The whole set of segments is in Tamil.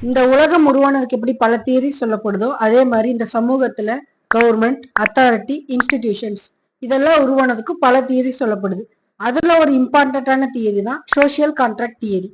இந்த உலகம் உருவானதுக்கு எப்படி பல தியரி சொல்லப்படுதோ அதே மாதிரி இந்த சமூகத்துல கவர்மெண்ட், அத்தாரிட்டி, இன்ஸ்டிடியூஷன்ஸ் இதெல்லாம் உருவானதுக்கு பல தியரி சொல்லப்படுது. அதுல ஒரு இம்பார்ட்டன்டான தியரி தான் சோசியல் கான்ட்ராக்ட் தியரி.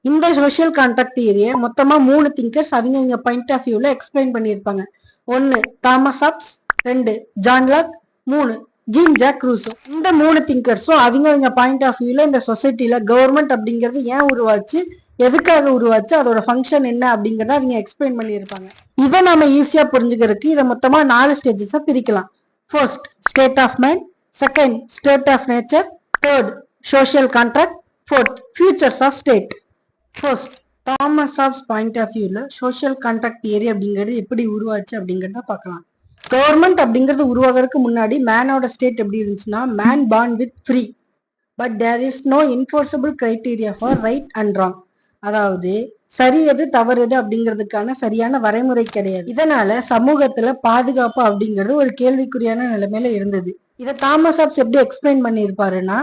இந்த சோசியல் கான்ட்ராக்ட் தியரியை மொத்தமா 3 திங்கர்ஸ் அவங்க பாயிண்ட் ஆஃப் வியூல எக்ஸ்பிளைன் பண்ணியிருப்பாங்க. 1 Thomas Hobbes, 2 John Locke, 3 Jean Jacques Rousseau. இந்த 3 திங்கர்ஸும் அவங்க பாயிண்ட் ஆஃப் வியூல இந்த சொசைட்டில கவர்மெண்ட் அப்படிங்கிறது ஏன் உருவாச்சு, எதுக்காக உருவாச்சு, அதோட ஃபங்க்ஷன் என்ன அப்படிங்கறத அவங்க எக்ஸ்பிளைன் பண்ணியிருப்பாங்க. இதை நாம ஈஸியா புரிஞ்சுக்கிறதுக்கு இதை மொத்தமா 4 ஸ்டேஜஸா பிரிக்கலாம். First state of mind, second state of nature, third social contract, fourth futures of state. First Thomas Hobbes point of வியூல சோசியல் கான்ட்ராக்ட் தியரி அப்படிங்கிறது எப்படி உருவாச்சு அப்படிங்கறத பார்க்கலாம். கவர்மெண்ட் அப்படிங்கிறது உருவாகிறதுக்கு முன்னாடி மேனோட ஸ்டேட் எப்படி இருந்துச்சுன்னா, man born with free but there is no enforceable criteria for right and wrong. அதாவது சரி எது தவறு எது அப்படிங்கிறதுக்கான சரியான வரைமுறை கிடையாது. இதனால சமூகத்துல பாதுகாப்பு அப்படிங்கிறது ஒரு கேள்விக்குறியான நிலைமையில இருந்தது. இதை தாமஸ் ஹாப்ஸ் எப்படி எக்ஸ்பிளைன் பண்ணியிருப்பாருன்னா,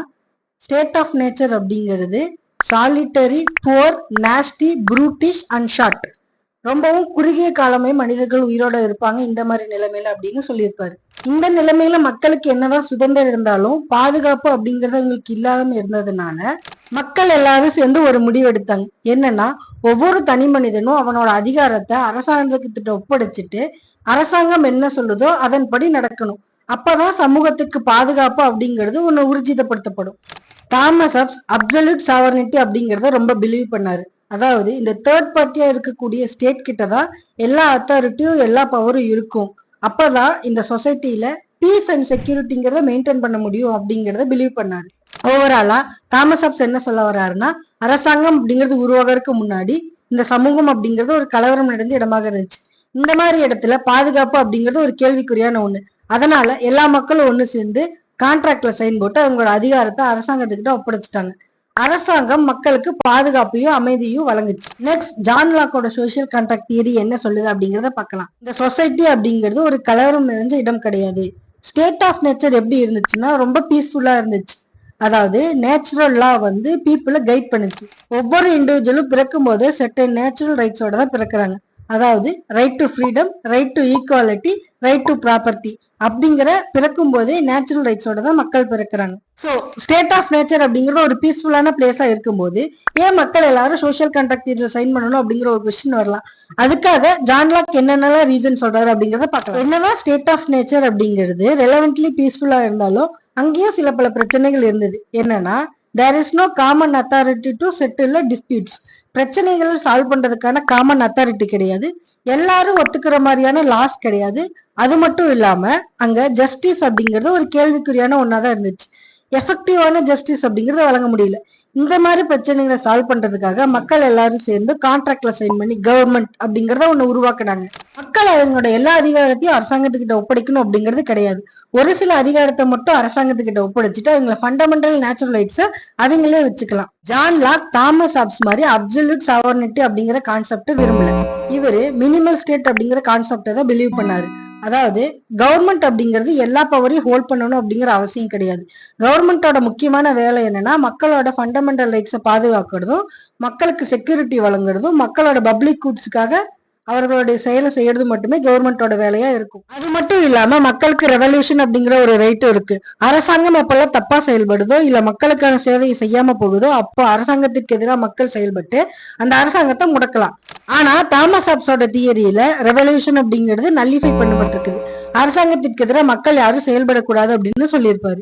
ஸ்டேட் ஆஃப் நேச்சர் அப்படிங்கிறது solitary, poor, nasty, brutish and short. ரொம்பவும் குறுகிய காலமே மனிதர்கள் உயிரோட இருப்பாங்க இந்த மாதிரி நிலைமையில அப்படின்னு சொல்லியிருப்பாரு. இந்த நிலைமையில மக்களுக்கு என்னதான் சுதந்திரம் இருந்தாலும் பாதுகாப்பு அப்படிங்கறது அவங்களுக்கு இல்லாம இருந்ததுனால மக்கள் எல்லாரும் சேர்ந்து ஒரு முடிவு எடுத்தாங்க. என்னன்னா, ஒவ்வொரு தனி மனிதனும் அவனோட அதிகாரத்தை அரசாங்கத்திட்ட ஒப்படைச்சிட்டு அரசாங்கம் என்ன சொல்லுதோ அதன்படி நடக்கணும். அப்பதான் சமூகத்துக்கு பாதுகாப்பு அப்படிங்கிறது ஒண்ணு ஊர்ஜிதப்படுத்தப்படும். தாமஸ் ஹாப்ஸ் அப்சல்யூட் சாவர்னிட்டி அப்படிங்கறத ரொம்ப பிலீவ் பண்ணாரு. அதாவது இந்த தேர்ட் பார்ட்டியா இருக்கக்கூடிய ஸ்டேட் கிட்ட தான் எல்லா அத்தாரிட்டியும் எல்லா பவரும் இருக்கும். அப்பதான் இந்த சொசைட்டில பீஸ் அண்ட் செக்யூரிட்டிங்கிறத மெயின்டைன் பண்ண முடியும் அப்படிங்கறத பிலீவ் பண்ணாரு. ஓவராலா தாமஸ் ஹாப்ஸ் என்ன சொல்ல வர்றாருன்னா, அரசாங்கம் அப்படிங்கிறது உருவாகிறதுக்கு முன்னாடி இந்த சமூகம் அப்படிங்கிறது ஒரு கலவரம் நிறைஞ்ச இடமாக இருந்துச்சு. இந்த மாதிரி இடத்துல பாதுகாப்பு அப்படிங்கிறது ஒரு கேள்விக்குறியான ஒண்ணு. அதனால எல்லா மக்களும் ஒண்ணு சேர்ந்து கான்ட்ராக்ட்ல சைன் போட்டு அவங்களோட அதிகாரத்தை அரசாங்கத்துக்கிட்ட ஒப்படைச்சிட்டாங்க. அரசாங்கம் மக்களுக்கு பாதுகாப்பையும் அமைதியும் வழங்குச்சு. நெக்ஸ்ட் ஜான் லாக்கோட சோசியல் கான்ட்ராக்ட் தியரி என்ன சொல்லுது அப்படிங்கறத பார்க்கலாம். இந்த சொசைட்டி அப்படிங்கிறது ஒரு கலவரம் நிறைஞ்ச இடம் கிடையாது. ஸ்டேட் ஆஃப் நேச்சர் எப்படி இருந்துச்சுன்னா ரொம்ப பீஸ்ஃபுல்லா இருந்துச்சு. அதாவது நேச்சுரல் லா வந்து பீப்புளை கைட் பண்ணுச்சு. ஒவ்வொரு இண்டிவிஜுவலும் பிறக்கும் போது செர்டன் நேச்சுரல் ரைட்ஸோட தான் பிறக்கிறாங்க. அதாவது right to freedom, right to equality, right to property அப்படிங்கிற பிறக்கும் போதே நேச்சுரல் ரைட்ஸோட தான் மக்கள் பிறக்கிறாங்க. ஸோ ஸ்டேட் ஆஃப் நேச்சர் அப்படிங்கிறது ஒரு பீஸ்ஃபுல்லான பிளேஸா இருக்கும்போது ஏன் மக்கள் எல்லாரும் சோசியல் கான்ட்ராக்ட் இதுல சைன் பண்ணணும் அப்படிங்கிற ஒரு கொஸ்டின் வரலாம். அதுக்காக ஜான் லாக் என்னென்னலாம் ரீசன் சொல்றாரு அப்படிங்கறத பார்க்கலாம். என்னதான் ஸ்டேட் ஆஃப் நேச்சர் அப்படிங்கிறது ரெலவென்ட்லி பீஸ்ஃபுல்லா இருந்தாலும் அங்கேயும் சில பல பிரச்சனைகள் இருந்தது. என்னன்னா, there is no common authority to settle disputes. பிரச்சனைகளை சால்வ் பண்றதுக்கான காமன் அத்தாரிட்டி கிடையாது. எல்லாரும் ஒத்துக்கிற மாதிரியான லாஸ் கிடையாது. அது மட்டும் இல்லாம அங்க ஜஸ்டிஸ் அப்படிங்கிறது ஒரு கேள்விக்குறியான ஒன்னாதான் இருந்துச்சு. எஃபெக்டிவான ஜஸ்டிஸ் அப்படிங்கறத வழங்க முடியல. இந்த மாதிரி பிரச்சனைகளை சால்வ் பண்றதுக்காக மக்கள் எல்லாரும் சேர்ந்து கான்ட்ராக்ட்ல சைன் பண்ணி கவர்மெண்ட் அப்படிங்கறத ஒண்ணு உருவாக்குனாங்க. மக்கள் அவங்களோட எல்லா அதிகாரத்தையும் அரசாங்கத்துக்கிட்ட ஒப்படைக்கணும் அப்படிங்கிறது கிடையாது. ஒரு சில அதிகாரத்தை மட்டும் அரசாங்கத்துக்கிட்ட ஒப்படைச்சிட்டு அவங்கள ஃபண்டமெண்டல் நேச்சுரல் ரைட்ஸை அவங்களே வச்சுக்கலாம். ஜான் லாக் தாமஸ் ஹாப்ஸ் மாதிரி அப்சல்யூட் சாவர்னிட்டி அப்படிங்கிற கான்செப்ட் விரும்பல. இவரு மினிமல் ஸ்டேட் அப்படிங்கிற கான்செப்டை தான் பிலீவ் பண்ணாரு. அதாவது கவர்மெண்ட் அப்படிங்கிறது எல்லா பவரையும் ஹோல்ட் பண்ணணும் அப்படிங்கிற அவசியம் கிடையாது. கவர்மெண்டோட முக்கியமான வேலை என்னன்னா, மக்களோட ஃபண்டமெண்டல் ரைட்ஸை பாதுகாக்கிறதும், மக்களுக்கு செக்யூரிட்டி வழங்குறதும், மக்களோட பப்ளிக் குட்ஸுக்காக அவர்களுடைய செயலை செய்யறது மட்டுமே கவர்மெண்டோட வேலையா இருக்கும். அது மட்டும் இல்லாம மக்களுக்கு ரெவல்யூஷன் அப்படிங்கிற ஒரு ரைட்டும் இருக்கு. அரசாங்கம் எப்பெல்லாம் தப்பா செயல்படுதோ இல்ல மக்களுக்கான சேவையை செய்யாம போகுதோ அப்போ அரசாங்கத்திற்கு எதிராக மக்கள் செயல்பட்டு அந்த அரசாங்கத்தை முடக்கலாம். ஆனா தாமஸ் ஹாப்ஸோட தியரியில ரெவல்யூஷன் அப்படிங்கிறது நல்லிஃபை பண்ணப்பட்டிருக்குது. அரசாங்கத்திற்கு எதிராக மக்கள் யாரும் செயல்படக்கூடாது அப்படின்னு சொல்லியிருப்பாரு.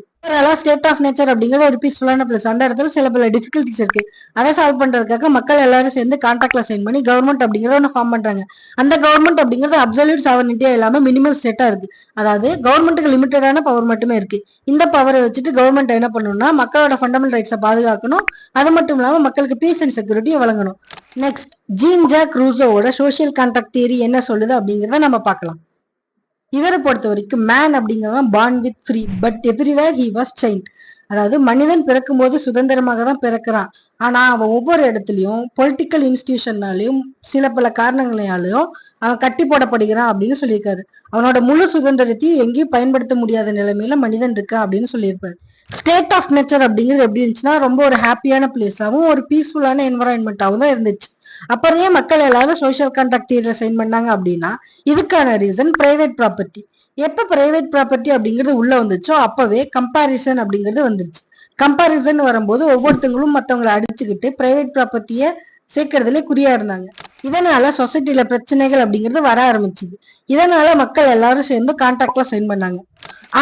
ஸ்டேட் ஆஃப் நேச்சர் அப்படிங்கிறது ஒரு பீஸ்ஃபுல்லான பிளேஸ். அந்த இடத்துல சில பல டிஃபிகல்டிஸ் இருக்கு. அதை சால்வ் பண்றதுக்காக மக்கள் எல்லாரும் சேர்ந்து கான்ட்ராக்ட்ல சைன் பண்ணி கவர்மெண்ட் அப்படிங்கறத ஒன்று ஃபார்ம் பண்றாங்க. அந்த கவர்மெண்ட் அப்படிங்கிறது அப்சல்யூட் சாவர்னிட்டியா இல்லாம மினிமல் ஸ்டேட்டா இருக்கு. அதாவது கவர்மெண்ட்டுக்கு லிமிட்டடான பவர் மட்டுமே இருக்கு. இந்த பவரை வச்சுட்டு கவர்மெண்ட் என்ன பண்ணணும்னா மக்களோட ஃபண்டமெண்டல் ரைட்ஸை பாதுகாக்கணும். அது மட்டும் இல்லாம மக்களுக்கு பீஸ் அண்ட் செக்யூரிட்டியை வழங்கணும். நெக்ஸ்ட் ஜீன் ஜாக் ரூசோவோட சோசியல் கான்ட்ராக்ட் தியரி என்ன சொல்லுது அப்படிங்கிறத நம்ம பார்க்கலாம். இவரை பொறுத்த வரைக்கும் மேன் அப்படிங்கிறவன் born with free but everywhere he was child. அதாவது மனிதன் பிறக்கும் போது சுதந்திரமாக தான் பிறக்கிறான். ஆனா அவன் ஒவ்வொரு இடத்துலயும் பொலிட்டிக்கல் இன்ஸ்டிடியூஷன்னாலையும் சில பல காரணங்களாலையும் அவன் கட்டி போடப்படுகிறான் அப்படின்னு சொல்லியிருக்காரு. அவனோட முழு சுதந்திரத்தையும் எங்கேயும் பயன்படுத்த முடியாத நிலைமையில மனிதன் இருக்கான் அப்படின்னு சொல்லியிருப்பாரு. ஸ்டேட் ஆஃப் நேச்சர் அப்படிங்கிறது எப்படி இருந்துச்சுன்னா ரொம்ப ஒரு ஹாப்பியான பிளேஸாகவும் ஒரு பீஸ்ஃபுல்லான என்வரான்மெண்டாவும் தான் இருந்துச்சு. அப்புறம் ஏன் மக்கள் எல்லாரும் சோசியல் கான்ட்ராக்ட் தியரியில சைன் பண்ணாங்க அப்படின்னா இதுக்கான ரீசன் பிரைவேட் ப்ராப்பர்ட்டி. எப்ப பிரைவேட் ப்ராப்பர்ட்டி அப்படிங்கிறது உள்ள வந்துச்சோ அப்பவே கம்பாரிசன் அப்படிங்கிறது வந்துருச்சு. கம்பாரிசன் வரும்போது ஒவ்வொருத்தவங்களும் மத்தவங்களை அடிச்சுக்கிட்டு பிரைவேட் ப்ராப்பர்ட்டிய சேர்க்கறதுல குறியா இருந்தாங்க. இதனால சொசைட்டில பிரச்சனைகள் அப்படிங்கிறது வர ஆரம்பிச்சுது. இதனால மக்கள் எல்லாரும் சேர்ந்து கான்ட்ராக்ட்ல சைன் பண்ணாங்க.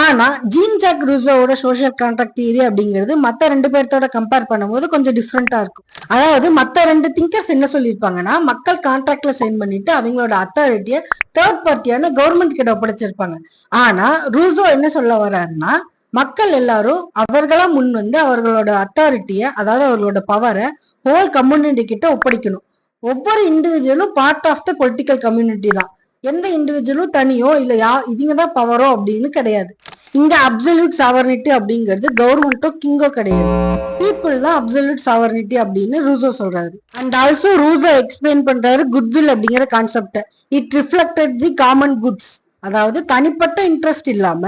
ஆனா ஜீன் ஜாக் ரூசோவோட சோசியல் கான்ட்ராக்ட் தியரி அப்படிங்கிறது மத்த ரெண்டு பேர்த்தோட கம்பேர் பண்ணும்போது கொஞ்சம் டிஃப்ரெண்டா இருக்கும். அதாவது மத்த ரெண்டு திங்கர்ஸ் என்ன சொல்லியிருப்பாங்கன்னா, மக்கள் கான்ட்ராக்ட்ல சைன் பண்ணிட்டு அவங்களோட அத்தாரிட்டிய தேர்ட் பார்ட்டியான கவர்மெண்ட் கிட்ட ஒப்படைச்சிருப்பாங்க. ஆனா ரூசோ என்ன சொல்ல வர்றாருன்னா, மக்கள் எல்லாரும் அவர்களா முன் வந்து அவர்களோட அத்தாரிட்டிய, அதாவது அவர்களோட பவரை ஹோல் கம்யூனிட்டி கிட்ட ஒப்படைக்கணும். ஒவ்வொரு இண்டிவிஜுவலும் part of the political community தான். எந்த இண்டிவிஜுவலும் தனியோ இல்ல இவங்கதான் பவரோ அப்படின்னு கிடையாது. இங்க அப்சல்யூட் சாவர்னிட்டி அப்படிங்கிறது கவர்மெண்டோ கிங்கோ கிடையாது. பீப்புள் தான் அப்சல்யூட் சாவர்னிட்டி அப்படின்னு ரூசோ சொல்றாரு. அண்ட் ஆல்சோ ரூசோ எக்ஸ்பிளைன் பண்றாரு குட்வில் அப்படிங்கிற concept. It reflected the common goods. அதாவது தனிப்பட்ட இன்ட்ரெஸ்ட் இல்லாம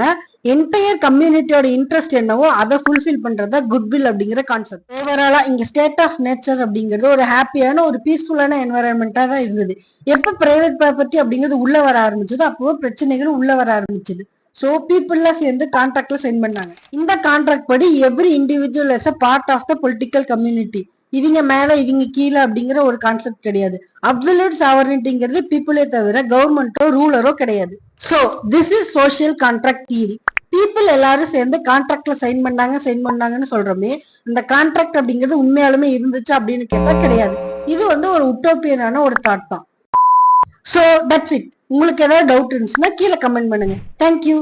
என்டையர் கம்யூனிட்டியோட இன்ட்ரெஸ்ட் என்னவோ அதை ஃபுல்ஃபில் பண்றதா குட்வில் அப்படிங்கிற கான்செப்ட். ஓவராலா இங்க ஸ்டேட் ஆஃப் நேச்சர் அப்படிங்கிறது ஒரு ஹாப்பியான ஒரு பீஸ்ஃபுல்லான என்வரன்மெண்டா தான் இருந்தது. எப்ப பிரைவேட் ப்ராப்பர்ட்டி அப்படிங்கிறது உள்ள வர ஆரம்பிச்சதோ அப்போ பிரச்சனைகளும் உள்ள வர ஆரம்பிச்சது. சோ பீப்புள்லாம் சேர்ந்து கான்ட்ராக்ட்ல சைன் பண்ணாங்க. இந்த கான்ட்ராக்ட் படி every individual is a part of the political community. இவங்க மேல இவங்க கீழே அப்படிங்கிற ஒரு கான்செப்ட் கிடையாது. அப்சல்யூட் சாவர்னிட்டிங்கிறது பீப்புளே தவிர கவர்மெண்டோ ரூலரோ கிடையாது. So this is social contract theory. People எல்லாரும் சேர்ந்து கான்ட்ராக்ட்ல சைன் பண்ணாங்கன்னு சொல்றோமே, அந்த கான்ட்ராக்ட் அப்படிங்கிறது உண்மையாலுமே இருந்துச்சு அப்படின்னு கேட்டா கிடையாது. இது வந்து ஒரு உட்டோப்பியனான ஒரு தாட் தான். So that's it. உங்களுக்கு ஏதாவது டவுட் இருந்துச்சுன்னா கீழே கமெண்ட் பண்ணுங்க. தேங்க்யூ.